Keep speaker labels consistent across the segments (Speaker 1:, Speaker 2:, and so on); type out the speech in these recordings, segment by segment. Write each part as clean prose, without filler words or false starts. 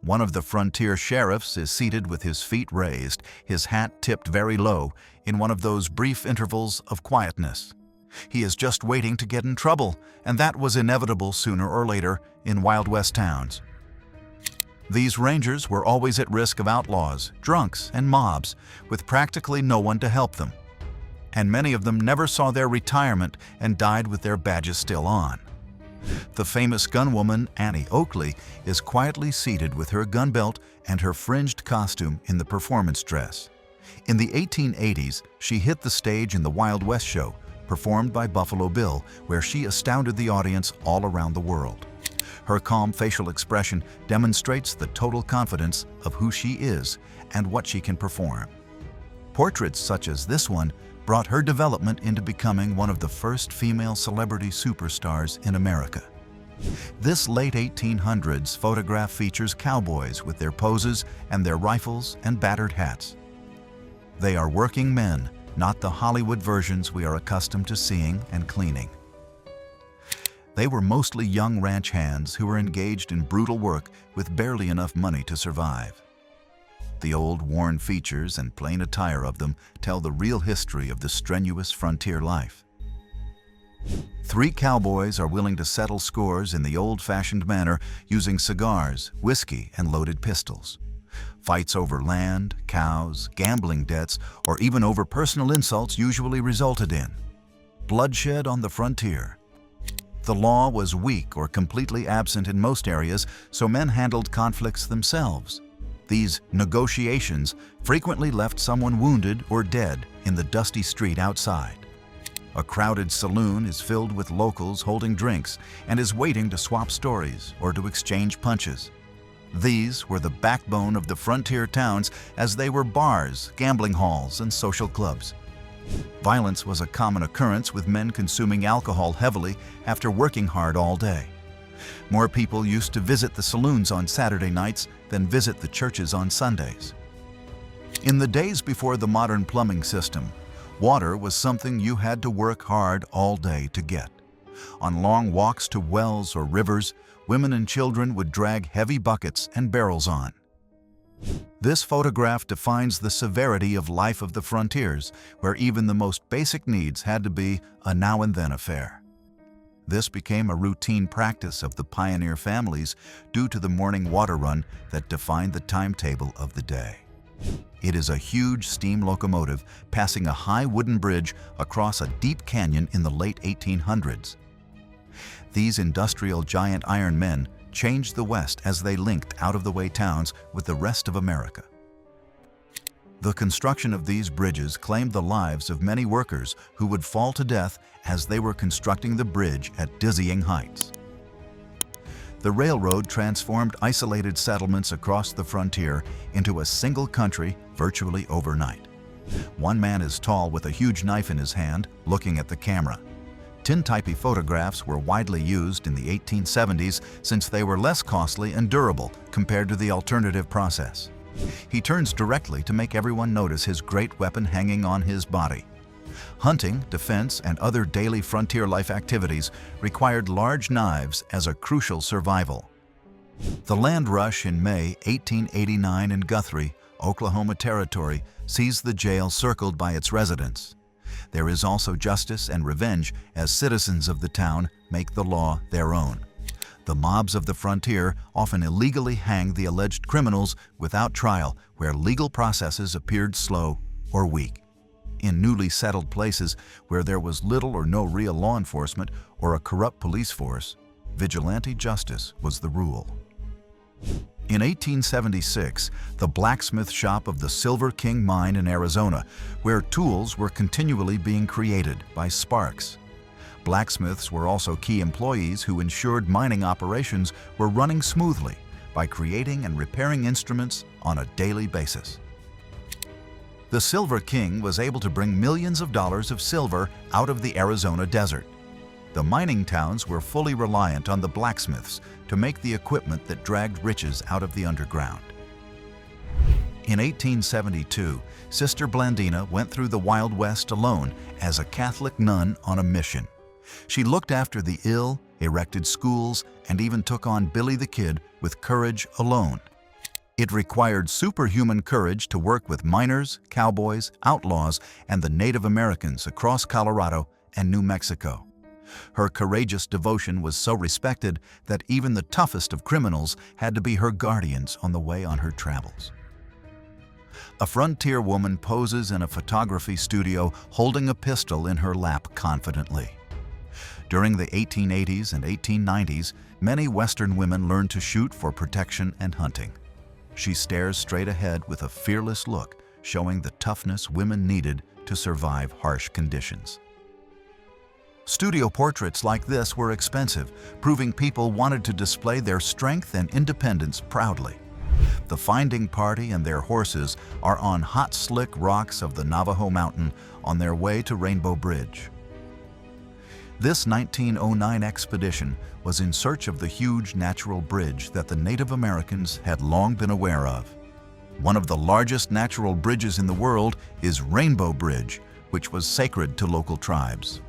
Speaker 1: One of the frontier sheriffs is seated with his feet raised, his hat tipped very low, in one of those brief intervals of quietness. He is just waiting to get in trouble, and that was inevitable sooner or later in Wild West towns. These rangers were always at risk of outlaws, drunks, and mobs, with practically no one to help them. And many of them never saw their retirement and died with their badges still on. The famous gunwoman Annie Oakley is quietly seated with her gun belt and her fringed costume in the performance dress. In the 1880s, she hit the stage in the Wild West show, performed by Buffalo Bill, where she astounded the audience all around the world. Her calm facial expression demonstrates the total confidence of who she is and what she can perform. Portraits such as this one brought her development into becoming one of the first female celebrity superstars in America. This late 1800s photograph features cowboys with their poses and their rifles and battered hats. They are working men, not the Hollywood versions we are accustomed to seeing and cleaning. They were mostly young ranch hands who were engaged in brutal work with barely enough money to survive. The old worn features and plain attire of them tell the real history of the strenuous frontier life. Three cowboys are willing to settle scores in the old-fashioned manner using cigars, whiskey, and loaded pistols. Fights over land, cows, gambling debts, or even over personal insults usually resulted in bloodshed on the frontier. The law was weak or completely absent in most areas, so men handled conflicts themselves. These negotiations frequently left someone wounded or dead in the dusty street outside. A crowded saloon is filled with locals holding drinks and is waiting to swap stories or to exchange punches. These were the backbone of the frontier towns, as they were bars, gambling halls, and social clubs. Violence was a common occurrence, with men consuming alcohol heavily after working hard all day. More people used to visit the saloons on Saturday nights than visit the churches on Sundays. In the days before the modern plumbing system, water was something you had to work hard all day to get. On long walks to wells or rivers, women and children would drag heavy buckets and barrels on. This photograph defines the severity of life of the frontiers, where even the most basic needs had to be a now-and-then affair. This became a routine practice of the pioneer families due to the morning water run that defined the timetable of the day. It is a huge steam locomotive passing a high wooden bridge across a deep canyon in the late 1800s. These industrial giant iron men changed the West as they linked out-of-the-way towns with the rest of America. The construction of these bridges claimed the lives of many workers who would fall to death as they were constructing the bridge at dizzying heights. The railroad transformed isolated settlements across the frontier into a single country virtually overnight. One man is tall with a huge knife in his hand, looking at the camera. Tintype photographs were widely used in the 1870s since they were less costly and durable compared to the alternative process. He turns directly to make everyone notice his great weapon hanging on his body. Hunting, defense, and other daily frontier life activities required large knives as a crucial survival. The land rush in May 1889 in Guthrie, Oklahoma Territory, sees the jail circled by its residents. There is also justice and revenge as citizens of the town make the law their own. The mobs of the frontier often illegally hang the alleged criminals without trial, where legal processes appeared slow or weak. In newly settled places where there was little or no real law enforcement or a corrupt police force, vigilante justice was the rule. In 1876, the blacksmith shop of the Silver King mine in Arizona, where tools were continually being created by sparks. Blacksmiths were also key employees who ensured mining operations were running smoothly by creating and repairing instruments on a daily basis. The Silver King was able to bring millions of dollars of silver out of the Arizona desert. The mining towns were fully reliant on the blacksmiths to make the equipment that dragged riches out of the underground. In 1872, Sister Blandina went through the Wild West alone as a Catholic nun on a mission. She looked after the ill, erected schools, and even took on Billy the Kid with courage alone. It required superhuman courage to work with miners, cowboys, outlaws, and the Native Americans across Colorado and New Mexico. Her courageous devotion was so respected that even the toughest of criminals had to be her guardians on the way on her travels. A frontier woman poses in a photography studio holding a pistol in her lap confidently. During the 1880s and 1890s, many Western women learned to shoot for protection and hunting. She stares straight ahead with a fearless look, showing the toughness women needed to survive harsh conditions. Studio portraits like this were expensive, proving people wanted to display their strength and independence proudly. The finding party and their horses are on hot, slick rocks of the Navajo Mountain on their way to Rainbow Bridge. This 1909 expedition was in search of the huge natural bridge that the Native Americans had long been aware of. One of the largest natural bridges in the world is Rainbow Bridge, which was sacred to local tribes.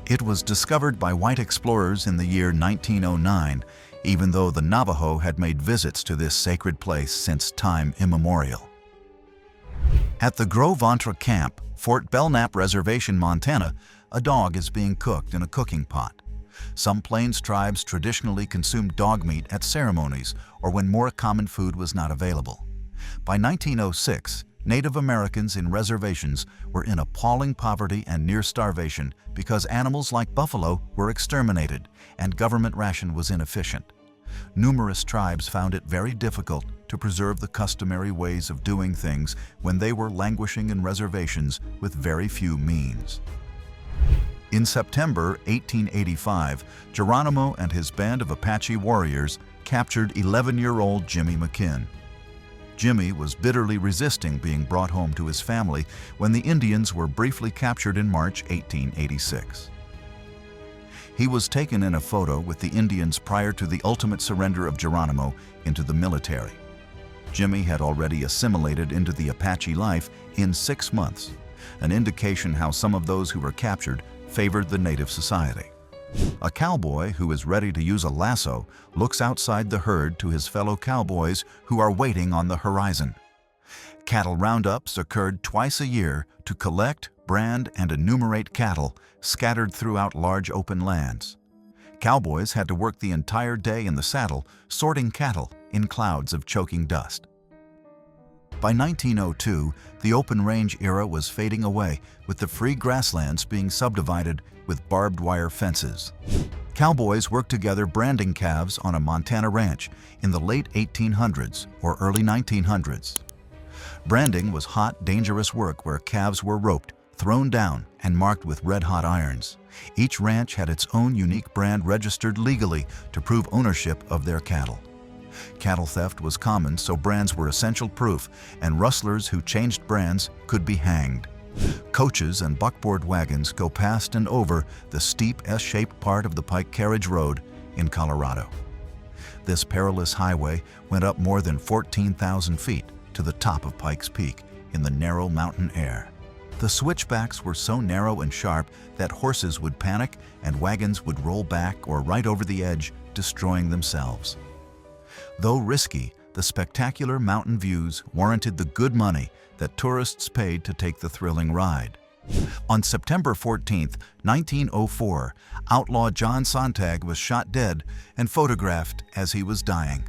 Speaker 1: It was discovered by white explorers in the year 1909, even though the Navajo had made visits to this sacred place since time immemorial. At the Gros Ventre Camp, Fort Belknap Reservation, Montana, a dog is being cooked in a cooking pot. Some Plains tribes traditionally consumed dog meat at ceremonies or when more common food was not available. By 1906, Native Americans in reservations were in appalling poverty and near starvation because animals like buffalo were exterminated and government ration was inefficient. Numerous tribes found it very difficult to preserve the customary ways of doing things when they were languishing in reservations with very few means. In September 1885, Geronimo and his band of Apache warriors captured 11-year-old Jimmy McKinn. Jimmy was bitterly resisting being brought home to his family when the Indians were briefly captured in March 1886. He was taken in a photo with the Indians prior to the ultimate surrender of Geronimo into the military. Jimmy had already assimilated into the Apache life in 6 months, an indication how some of those who were captured favored the native society. A cowboy who is ready to use a lasso looks outside the herd to his fellow cowboys who are waiting on the horizon. Cattle roundups occurred twice a year to collect, brand, and enumerate cattle scattered throughout large open lands. Cowboys had to work the entire day in the saddle, sorting cattle in clouds of choking dust. By 1902, the open range era was fading away, with the free grasslands being subdivided with barbed wire fences. Cowboys worked together branding calves on a Montana ranch in the late 1800s or early 1900s. Branding was hot, dangerous work where calves were roped, thrown down, and marked with red-hot irons. Each ranch had its own unique brand registered legally to prove ownership of their cattle. Cattle theft was common, so brands were essential proof, and rustlers who changed brands could be hanged. Coaches and buckboard wagons go past and over the steep S-shaped part of the Pike Carriage Road in Colorado. This perilous highway went up more than 14,000 feet to the top of Pikes Peak in the narrow mountain air. The switchbacks were so narrow and sharp that horses would panic and wagons would roll back or right over the edge, destroying themselves. Though risky, the spectacular mountain views warranted the good money that tourists paid to take the thrilling ride. On September 14, 1904, outlaw John Sontag was shot dead and photographed as he was dying.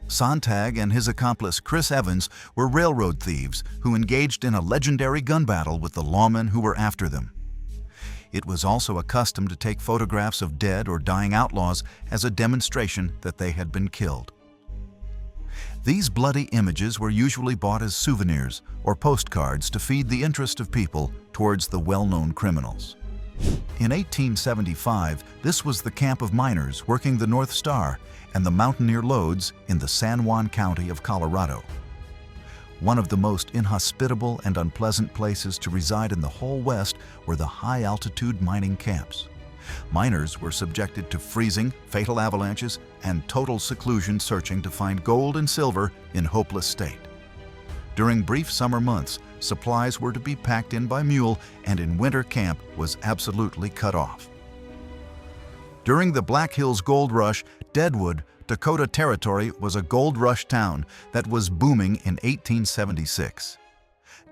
Speaker 1: Sontag and his accomplice Chris Evans were railroad thieves who engaged in a legendary gun battle with the lawmen who were after them. It was also a custom to take photographs of dead or dying outlaws as a demonstration that they had been killed. These bloody images were usually bought as souvenirs or postcards to feed the interest of people towards the well-known criminals. In 1875, this was the camp of miners working the North Star and the mountaineer lodes in the San Juan County of Colorado. One of the most inhospitable and unpleasant places to reside in the whole West were the high-altitude mining camps. Miners were subjected to freezing, fatal avalanches, and total seclusion searching to find gold and silver in hopeless state. During brief summer months, supplies were to be packed in by mule, and in winter camp was absolutely cut off. During the Black Hills Gold Rush, deadwood Dakota Territory was a gold rush town that was booming in 1876.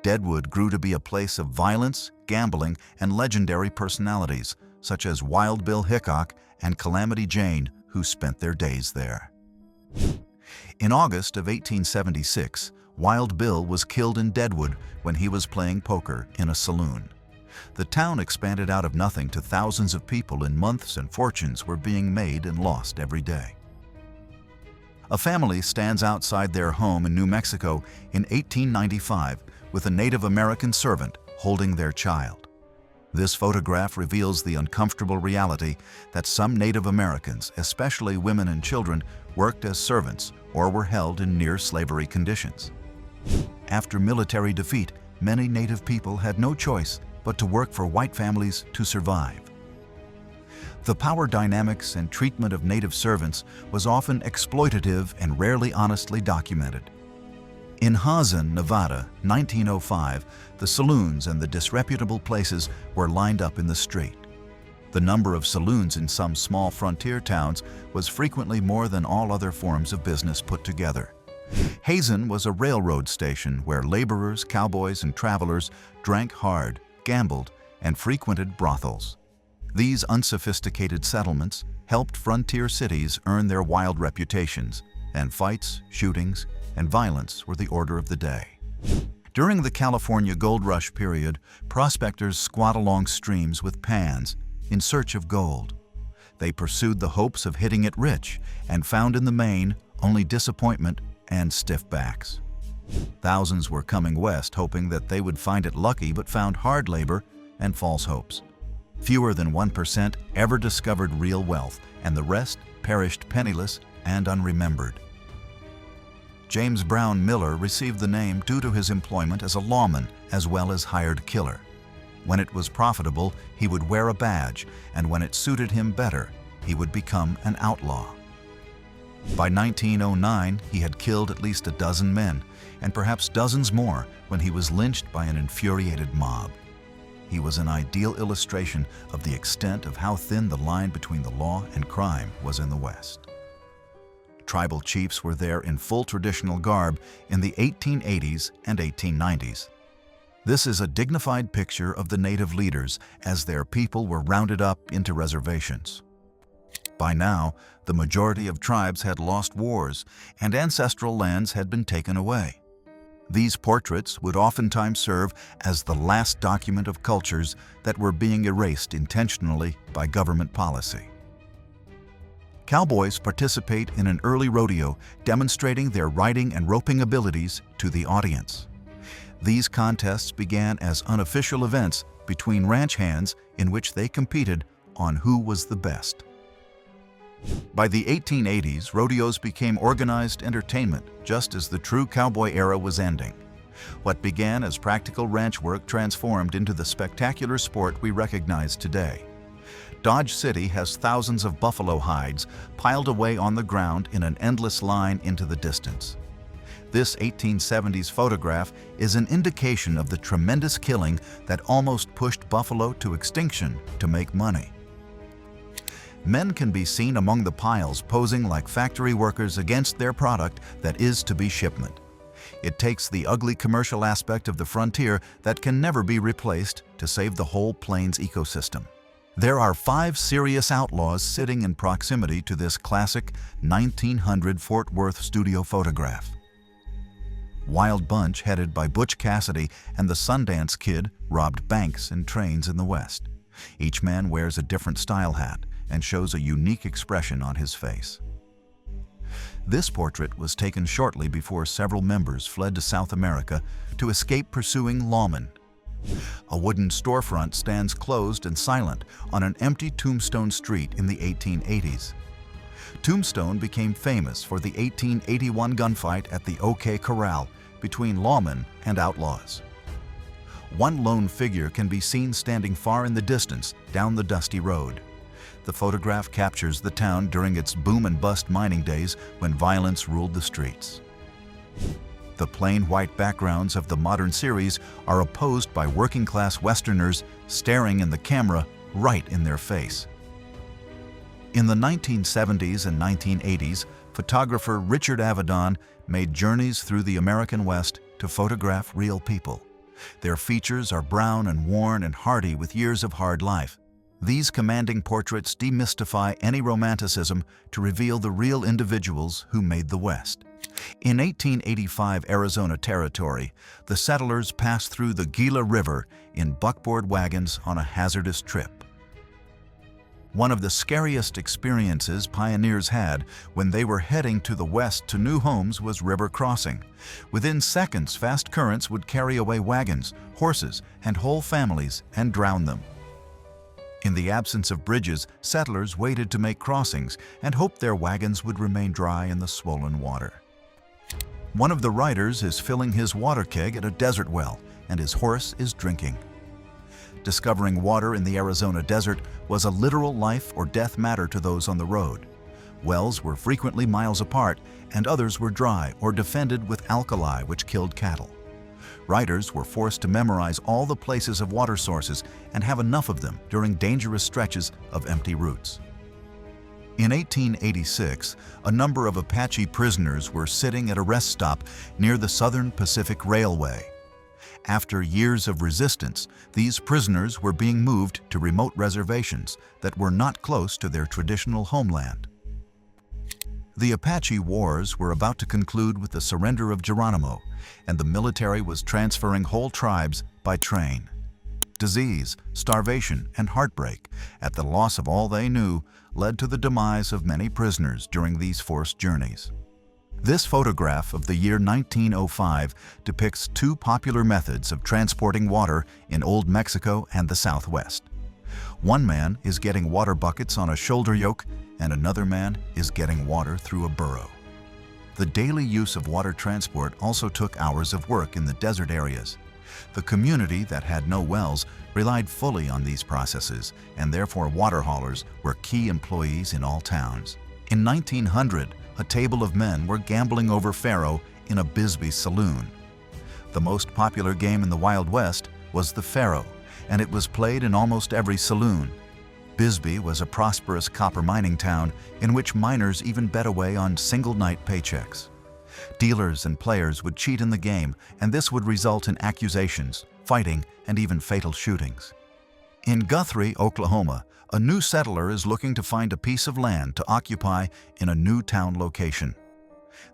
Speaker 1: Deadwood grew to be a place of violence, gambling, and legendary personalities, such as Wild Bill Hickok and Calamity Jane, who spent their days there. In August of 1876, Wild Bill was killed in Deadwood when he was playing poker in a saloon. The town expanded out of nothing to thousands of people in months, and fortunes were being made and lost every day. A family stands outside their home in New Mexico in 1895 with a Native American servant holding their child. This photograph reveals the uncomfortable reality that some Native Americans, especially women and children, worked as servants or were held in near-slavery conditions. After military defeat, many Native people had no choice but to work for white families to survive. The power dynamics and treatment of Native servants was often exploitative and rarely honestly documented. In Hazen, Nevada, 1905, the saloons and the disreputable places were lined up in the street. The number of saloons in some small frontier towns was frequently more than all other forms of business put together. Hazen was a railroad station where laborers, cowboys, and travelers drank hard, gambled, and frequented brothels. These unsophisticated settlements helped frontier cities earn their wild reputations, and fights, shootings, and violence were the order of the day. During the California Gold Rush period, prospectors squat along streams with pans in search of gold. They pursued the hopes of hitting it rich and found in the main only disappointment and stiff backs. Thousands were coming west hoping that they would find it lucky, but found hard labor and false hopes. Fewer than 1% ever discovered real wealth, and the rest perished penniless and unremembered. James Brown Miller received the name due to his employment as a lawman as well as hired killer. When it was profitable, he would wear a badge, and when it suited him better, he would become an outlaw. By 1909, he had killed at least a dozen men, and perhaps dozens more when he was lynched by an infuriated mob. He was an ideal illustration of the extent of how thin the line between the law and crime was in the West. Tribal chiefs were there in full traditional garb in the 1880s and 1890s. This is a dignified picture of the native leaders as their people were rounded up into reservations. By now, the majority of tribes had lost wars, and ancestral lands had been taken away. These portraits would oftentimes serve as the last document of cultures that were being erased intentionally by government policy. Cowboys participate in an early rodeo, demonstrating their riding and roping abilities to the audience. These contests began as unofficial events between ranch hands in which they competed on who was the best. By the 1880s, rodeos became organized entertainment, just as the true cowboy era was ending. What began as practical ranch work transformed into the spectacular sport we recognize today. Dodge City has thousands of buffalo hides piled away on the ground in an endless line into the distance. This 1870s photograph is an indication of the tremendous killing that almost pushed buffalo to extinction to make money. Men can be seen among the piles posing like factory workers against their product that is to be shipment. It takes the ugly commercial aspect of the frontier that can never be replaced to save the whole plains ecosystem. There are 5 serious outlaws sitting in proximity to this classic 1900 Fort Worth studio photograph. Wild Bunch, headed by Butch Cassidy and the Sundance Kid, robbed banks and trains in the West. Each man wears a different style hat and shows a unique expression on his face. This portrait was taken shortly before several members fled to South America to escape pursuing lawmen. A wooden storefront stands closed and silent on an empty Tombstone street in the 1880s. Tombstone became famous for the 1881 gunfight at the OK Corral between lawmen and outlaws. One lone figure can be seen standing far in the distance down the dusty road. The photograph captures the town during its boom and bust mining days when violence ruled the streets. The plain white backgrounds of the modern series are opposed by working-class Westerners staring in the camera right in their face. In the 1970s and 1980s, photographer Richard Avedon made journeys through the American West to photograph real people. Their features are brown and worn and hardy with years of hard life. These commanding portraits demystify any romanticism to reveal the real individuals who made the West. In 1885 Arizona Territory, the settlers passed through the Gila River in buckboard wagons on a hazardous trip. One of the scariest experiences pioneers had when they were heading to the west to new homes was river crossing. Within seconds, fast currents would carry away wagons, horses, and whole families and drown them. In the absence of bridges, settlers waited to make crossings and hoped their wagons would remain dry in the swollen water. One of the riders is filling his water keg at a desert well, and his horse is drinking. Discovering water in the Arizona desert was a literal life or death matter to those on the road. Wells were frequently miles apart, and others were dry or defended with alkali, which killed cattle. Riders were forced to memorize all the places of water sources and have enough of them during dangerous stretches of empty routes. In 1886, a number of Apache prisoners were sitting at a rest stop near the Southern Pacific Railway. After years of resistance, these prisoners were being moved to remote reservations that were not close to their traditional homeland. The Apache Wars were about to conclude with the surrender of Geronimo, and the military was transferring whole tribes by train. Disease, starvation, and heartbreak at the loss of all they knew led to the demise of many prisoners during these forced journeys. This photograph of the year 1905 depicts two popular methods of transporting water in Old Mexico and the Southwest. One man is getting water buckets on a shoulder yoke, and another man is getting water through a burro. The daily use of water transport also took hours of work in the desert areas. The community that had no wells relied fully on these processes, and therefore water haulers were key employees in all towns. In 1900, a table of men were gambling over faro in a Bisbee saloon. The most popular game in the Wild West was the faro, and it was played in almost every saloon. Bisbee was a prosperous copper mining town in which miners even bet away on single-night paychecks. Dealers and players would cheat in the game, and this would result in accusations, fighting, and even fatal shootings. In Guthrie, Oklahoma, a new settler is looking to find a piece of land to occupy in a new town location.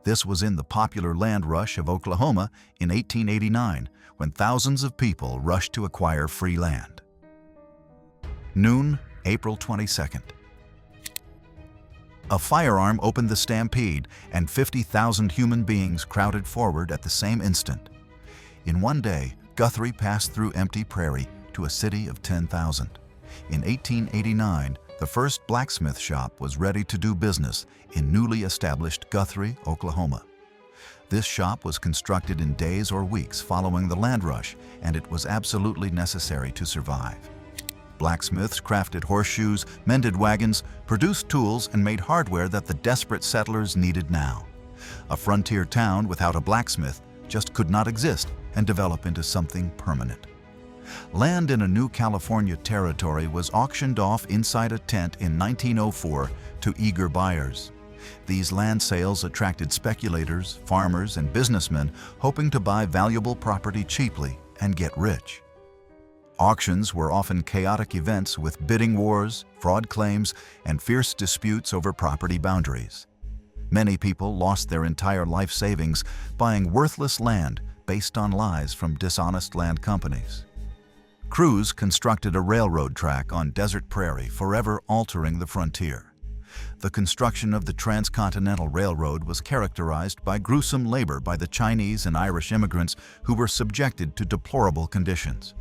Speaker 1: This was in the popular land rush of Oklahoma in 1889, when thousands of people rushed to acquire free land. Noon, April 22nd. A firearm opened the stampede, and 50,000 human beings crowded forward at the same instant. In one day, Guthrie passed through empty prairie to a city of 10,000. In 1889, the first blacksmith shop was ready to do business in newly established Guthrie, Oklahoma. This shop was constructed in days or weeks following the land rush, and it was absolutely necessary to survive. Blacksmiths crafted horseshoes, mended wagons, produced tools, and made hardware that the desperate settlers needed now. A frontier town without a blacksmith just could not exist and develop into something permanent. Land in a new California territory was auctioned off inside a tent in 1904 to eager buyers. These land sales attracted speculators, farmers, and businessmen hoping to buy valuable property cheaply and get rich. Auctions were often chaotic events with bidding wars, fraud claims, and fierce disputes over property boundaries. Many people lost their entire life savings buying worthless land based on lies from dishonest land companies. Crews constructed a railroad track on desert prairie, forever altering the frontier. The construction of the Transcontinental Railroad was characterized by gruesome labor by the Chinese and Irish immigrants who were subjected to deplorable conditions.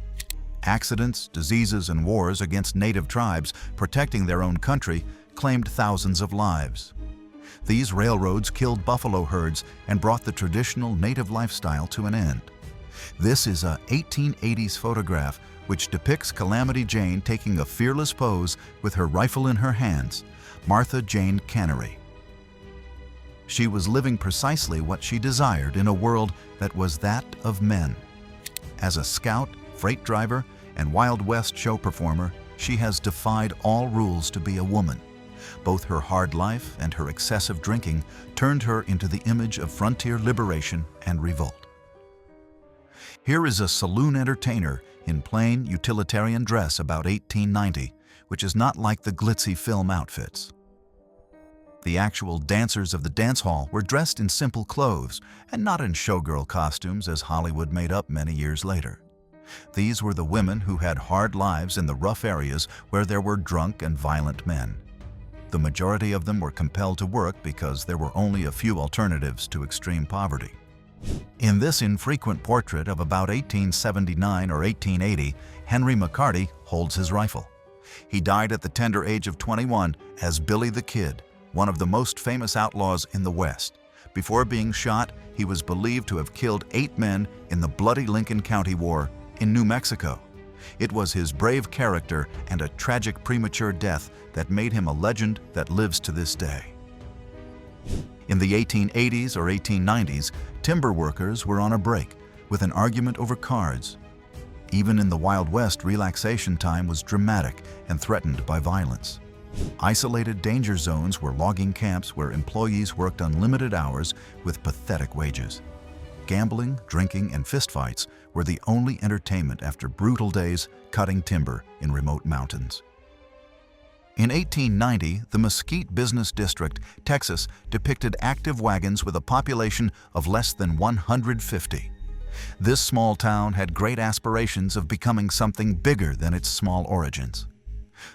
Speaker 1: Accidents, diseases, and wars against native tribes protecting their own country claimed thousands of lives. These railroads killed buffalo herds and brought the traditional native lifestyle to an end. This is a 1880s photograph which depicts Calamity Jane taking a fearless pose with her rifle in her hands, Martha Jane Cannery. She was living precisely what she desired in a world that was that of men. As a scout, freight driver, and Wild West show performer, she has defied all rules to be a woman. Both her hard life and her excessive drinking turned her into the image of frontier liberation and revolt. Here is a saloon entertainer in plain utilitarian dress about 1890, which is not like the glitzy film outfits. The actual dancers of the dance hall were dressed in simple clothes and not in showgirl costumes as Hollywood made up many years later. These were the women who had hard lives in the rough areas where there were drunk and violent men. The majority of them were compelled to work because there were only a few alternatives to extreme poverty. In this infrequent portrait of about 1879 or 1880, Henry McCarty holds his rifle. He died at the tender age of 21 as Billy the Kid, one of the most famous outlaws in the West. Before being shot, he was believed to have killed 8 men in the bloody Lincoln County War in New Mexico. It was his brave character and a tragic premature death that made him a legend that lives to this day. In the 1880s or 1890s, timber workers were on a break with an argument over cards. Even in the Wild West, relaxation time was dramatic and threatened by violence. Isolated danger zones were logging camps where employees worked unlimited hours with pathetic wages. Gambling, drinking, and fistfights were the only entertainment after brutal days cutting timber in remote mountains. In 1890, the Mesquite Business District, Texas, depicted active wagons with a population of less than 150. This small town had great aspirations of becoming something bigger than its small origins.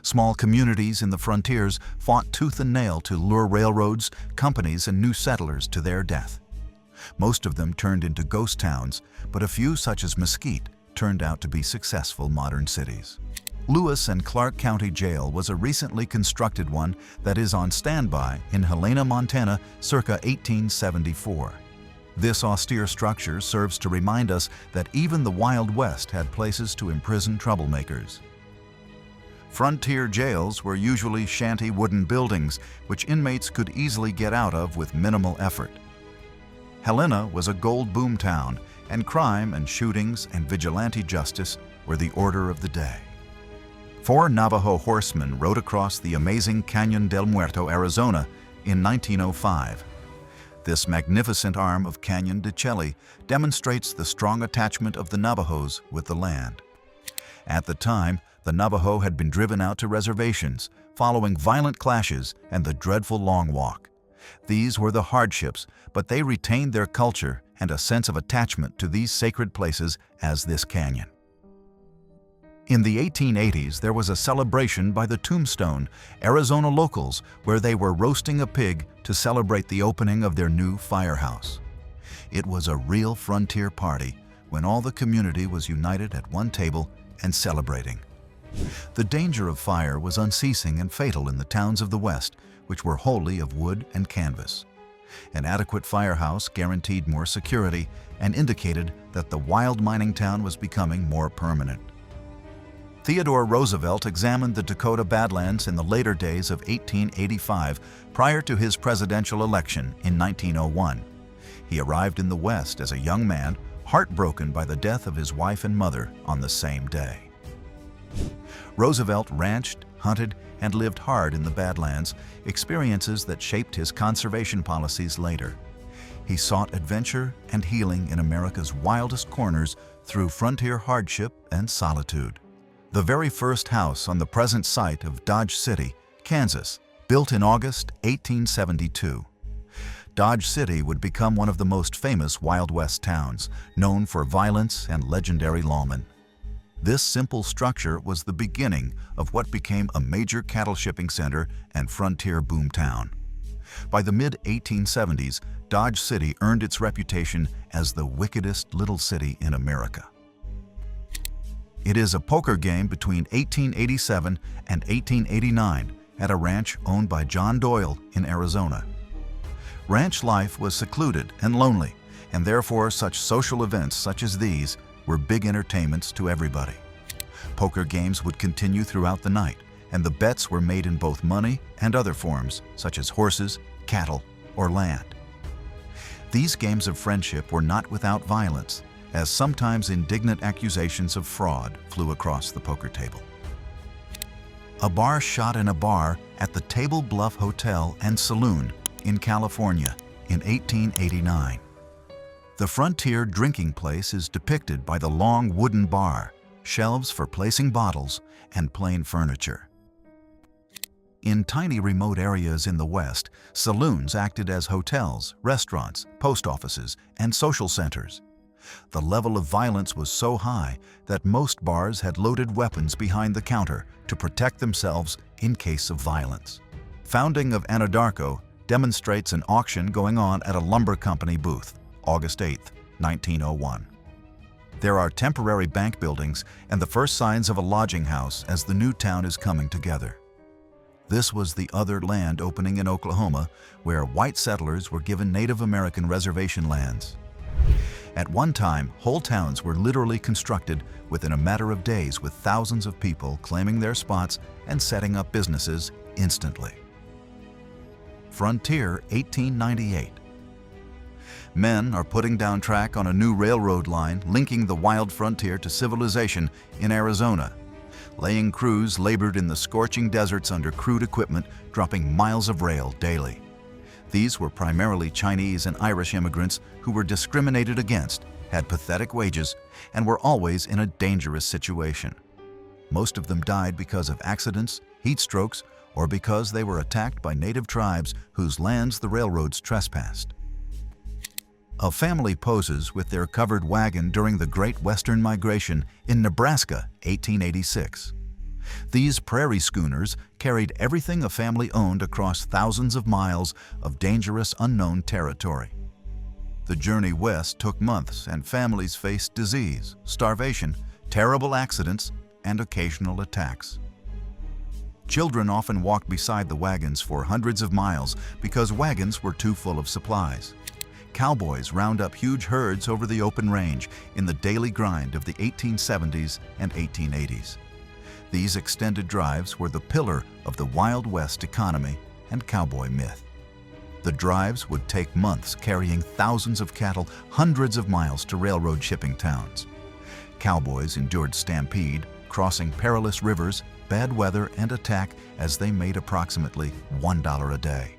Speaker 1: Small communities in the frontiers fought tooth and nail to lure railroads, companies, and new settlers to their death. Most of them turned into ghost towns, but a few, such as Mesquite, turned out to be successful modern cities. Lewis and Clark County Jail was a recently constructed one that is on standby in Helena, Montana, circa 1874. This austere structure serves to remind us that even the Wild West had places to imprison troublemakers. Frontier jails were usually shanty wooden buildings which inmates could easily get out of with minimal effort. Helena was a gold boom town, and crime and shootings and vigilante justice were the order of the day. 4 Navajo horsemen rode across the amazing Cañon del Muerto, Arizona, in 1905. This magnificent arm of Cañon de Chelly demonstrates the strong attachment of the Navajos with the land. At the time, the Navajo had been driven out to reservations, following violent clashes and the dreadful long walk. These were the hardships, but they retained their culture and a sense of attachment to these sacred places as this canyon. In the 1880s, there was a celebration by the Tombstone, Arizona locals, where they were roasting a pig to celebrate the opening of their new firehouse. It was a real frontier party when all the community was united at one table and celebrating. The danger of fire was unceasing and fatal in the towns of the West, which were wholly of wood and canvas. An adequate firehouse guaranteed more security and indicated that the wild mining town was becoming more permanent. Theodore Roosevelt examined the Dakota Badlands in the later days of 1885 prior to his presidential election in 1901. He arrived in the West as a young man, heartbroken by the death of his wife and mother on the same day. Roosevelt ranched, hunted, and lived hard in the Badlands, experiences that shaped his conservation policies later. He sought adventure and healing in America's wildest corners through frontier hardship and solitude. The very first house on the present site of Dodge City, Kansas, built in August 1872. Dodge City would become one of the most famous Wild West towns, known for violence and legendary lawmen. This simple structure was the beginning of what became a major cattle shipping center and frontier boom town. By the mid-1870s, Dodge City earned its reputation as the wickedest little city in America. It is a poker game between 1887 and 1889 at a ranch owned by John Doyle in Arizona. Ranch life was secluded and lonely, and therefore such social events such as these were big entertainments to everybody. Poker games would continue throughout the night, and the bets were made in both money and other forms, such as horses, cattle, or land. These games of friendship were not without violence, as sometimes indignant accusations of fraud flew across the poker table. a bar shot in a bar at the Table Bluff Hotel and Saloon in California in 1889. The frontier drinking place is depicted by the long wooden bar, shelves for placing bottles, and plain furniture. In tiny remote areas in the West, saloons acted as hotels, restaurants, post offices, and social centers. The level of violence was so high that most bars had loaded weapons behind the counter to protect themselves in case of violence. Founding of Anadarko demonstrates an auction going on at a lumber company booth, August 8, 1901. There are temporary bank buildings and the first signs of a lodging house as the new town is coming together. This was the other land opening in Oklahoma, where white settlers were given Native American reservation lands. At one time, whole towns were literally constructed within a matter of days, with thousands of people claiming their spots and setting up businesses instantly. Frontier, 1898. Men are putting down track on a new railroad line linking the wild frontier to civilization in Arizona. Laying crews labored in the scorching deserts under crude equipment, dropping miles of rail daily. These were primarily Chinese and Irish immigrants who were discriminated against, had pathetic wages, and were always in a dangerous situation. Most of them died because of accidents, heat strokes, or because they were attacked by native tribes whose lands the railroads trespassed. A family poses with their covered wagon during the Great Western Migration in Nebraska, 1886. These prairie schooners carried everything a family owned across thousands of miles of dangerous, unknown territory. The journey west took months, and families faced disease, starvation, terrible accidents, and occasional attacks. Children often walked beside the wagons for hundreds of miles because wagons were too full of supplies. Cowboys round up huge herds over the open range in the daily grind of the 1870s and 1880s. These extended drives were the pillar of the Wild West economy and cowboy myth. The drives would take months, carrying thousands of cattle hundreds of miles to railroad shipping towns. Cowboys endured stampede, crossing perilous rivers, bad weather, and attack as they made approximately $1 a day.